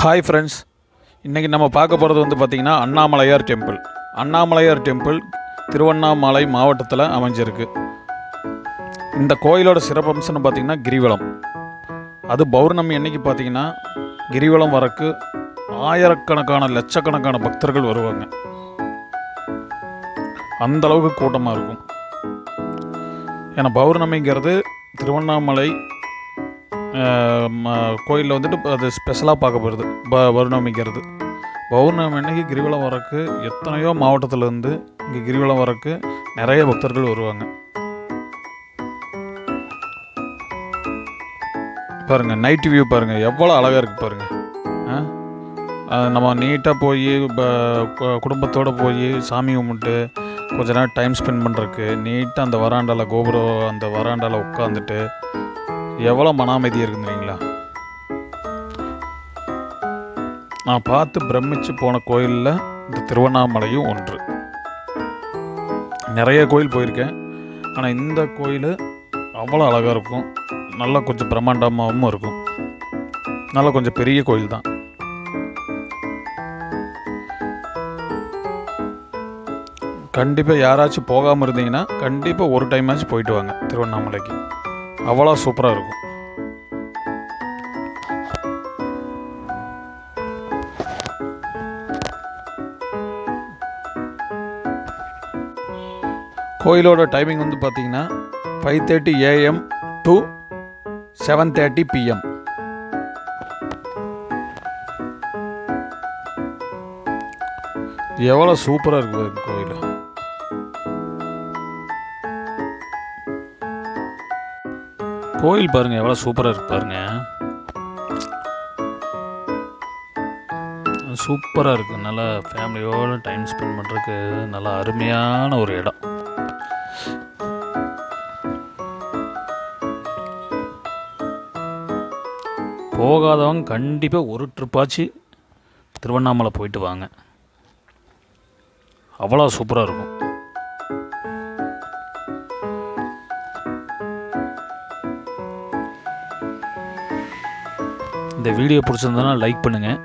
Hi friends, இன்றைக்கி நம்ம பார்க்க போகிறது வந்து பார்த்திங்கன்னா அண்ணாமலையார் டெம்பிள். அண்ணாமலையார் டெம்பிள் திருவண்ணாமலை மாவட்டத்தில் அமைஞ்சிருக்கு. இந்த கோயிலோட சிறப்பம்சம்னு பார்த்திங்கன்னா கிரிவலம். அது பௌர்ணமி அன்னைக்கு பார்த்திங்கன்னா கிரிவலம் வரக்கு ஆயிரக்கணக்கான லட்சக்கணக்கான பக்தர்கள் வருவாங்க. அந்தளவுக்கு கூட்டமாக இருக்கும். ஏன்னா பௌர்ணமிங்கிறது திருவண்ணாமலை கோயிலில் வந்துட்டு அது ஸ்பெஷலாக பார்க்கப்படுது. பௌர்ணமிங்கிறது பௌர்ணமி அன்னைக்கு கிரிவலம் வரக்கு எத்தனையோ மாவட்டத்திலேருந்து இங்கே கிரிவலம் வரக்கு நிறைய பக்தர்கள் வருவாங்க. பாருங்கள், நைட் வியூ பாருங்கள், எவ்வளோ அழகாக இருக்குது பாருங்கள். நம்ம நீட்டாக போய் குடும்பத்தோடு போய் சாமி கும்பிட்டு கொஞ்ச நேரம் டைம் ஸ்பெண்ட் பண்ணுறதுக்கு நீட்டாக அந்த வராண்டாவில் கோபுரம் அந்த வராண்டாவில் உட்காந்துட்டு எவ்வளோ மன அமைதி இருக்குதுங்களா. நான் பார்த்து பிரமிச்சு போன கோயிலில் இந்த திருவண்ணாமலையும் ஒன்று. நிறைய கோயில் போயிருக்கேன், ஆனால் இந்த கோயில் அவ்வளோ அழகாக இருக்கும். நல்லா கொஞ்சம் பிரம்மாண்டமாகவும் இருக்கும். நல்லா கொஞ்சம் பெரிய கோயில் தான். கண்டிப்பாக யாராச்சும் போகாமல் இருந்தீங்கன்னா கண்டிப்பாக ஒரு டைமாச்சும் போயிட்டு வாங்க திருவண்ணாமலைக்கு. அவ்வளோ சூப்பராக இருக்கும். கோயிலோட டைமிங் வந்து பார்த்திங்கன்னா 5:30 AM to 7:30 PM. எவ்வளோ சூப்பராக இருக்குது கோயில். கோயில் பாருங்கள், எவ்வளோ சூப்பராக இருக்கு பாருங்கள். சூப்பராக இருக்குது. நல்லா ஃபேமிலியோடு டைம் ஸ்பெண்ட் பண்ணுறதுக்கு நல்லா அருமையான ஒரு இடம். போகாதவங்க கண்டிப்பாக ஒரு ட்ரிப்பாச்சு திருவண்ணாமலை போயிட்டு வாங்க. அவ்வளோ சூப்பராக இருக்கும். இந்த வீடியோ பிடிச்சிருந்ததுன்னா லைக் பண்ணுங்கள்,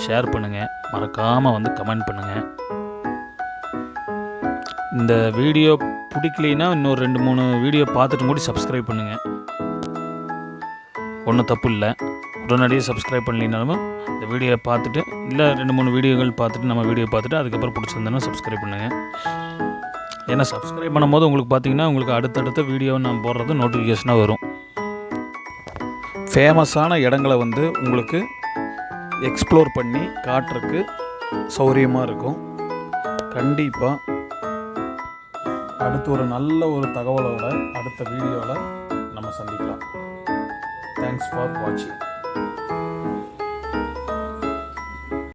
ஷேர் பண்ணுங்கள், மறக்காமல் வந்து கமெண்ட் பண்ணுங்கள். இந்த வீடியோ பிடிக்கலைன்னா இன்னொரு 2-3 வீடியோ பார்த்துட்டு கூட சப்ஸ்கிரைப் பண்ணுங்கள். ஒன்றும் தப்பு இல்லை. உடனடியாக சப்ஸ்கிரைப் பண்ணலினாலும் இந்த வீடியோ பார்த்துட்டு இல்லை 2-3 வீடியோகள் பார்த்துட்டு நம்ம வீடியோ பார்த்துட்டு அதுக்கப்புறம் பிடிச்சிருந்தோன்னா சப்ஸ்கிரைப் பண்ணுங்கள். ஏன்னா சப்ஸ்கிரைப் பண்ணும்போது உங்களுக்கு பார்த்திங்கன்னா உங்களுக்கு அடுத்தடுத்த வீடியோ நான் போடுறது நோட்டிஃபிகேஷனாக வரும். ஃபேமஸான இடங்களை வந்து உங்களுக்கு எக்ஸ்ப்ளோர் பண்ணி காட்டுறதுக்கு சௌகரியமாக இருக்கும். கண்டிப்பாக அடுத்து ஒரு நல்ல ஒரு தகவலோட அடுத்த வீடியோவில் நம்ம சந்திக்கலாம். தேங்க்ஸ் ஃபார் வாட்சிங்.